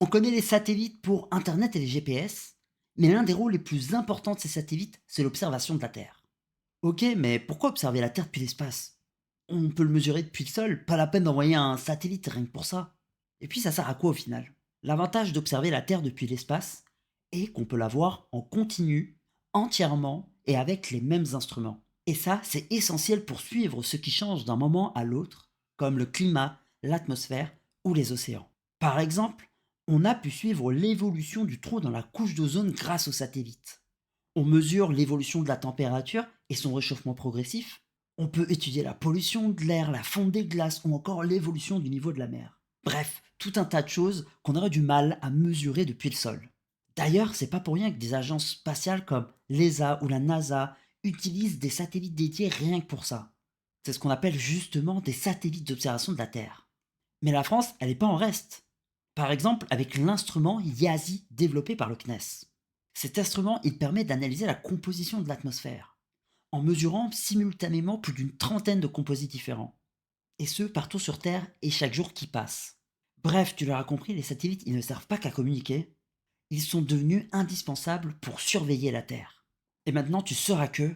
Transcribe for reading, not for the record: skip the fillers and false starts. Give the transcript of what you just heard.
On connaît les satellites pour Internet et les GPS, mais l'un des rôles les plus importants de ces satellites, c'est l'observation de la Terre. Ok, mais pourquoi observer la Terre depuis l'espace? On peut le mesurer depuis le sol, pas la peine d'envoyer un satellite rien que pour ça. Et puis ça sert à quoi au final? L'avantage d'observer la Terre depuis l'espace est qu'on peut la voir en continu, entièrement et avec les mêmes instruments. Et ça, c'est essentiel pour suivre ce qui change d'un moment à l'autre, comme le climat, l'atmosphère ou les océans. Par exemple, on a pu suivre l'évolution du trou dans la couche d'ozone grâce aux satellites. On mesure l'évolution de la température et son réchauffement progressif. On peut étudier la pollution de l'air, la fonte des glaces ou encore l'évolution du niveau de la mer. Bref, tout un tas de choses qu'on aurait du mal à mesurer depuis le sol. D'ailleurs, c'est pas pour rien que des agences spatiales comme l'ESA ou la NASA utilisent des satellites dédiés rien que pour ça. C'est ce qu'on appelle justement des satellites d'observation de la Terre. Mais la France, elle n'est pas en reste. Par exemple, avec l'instrument YASI développé par le CNES. Cet instrument, il permet d'analyser la composition de l'atmosphère, en mesurant simultanément plus d'une trentaine de composites différents. Et ce, partout sur Terre et chaque jour qui passe. Bref, tu l'auras compris, les satellites, ils ne servent pas qu'à communiquer, ils sont devenus indispensables pour surveiller la Terre. Et maintenant, tu sauras que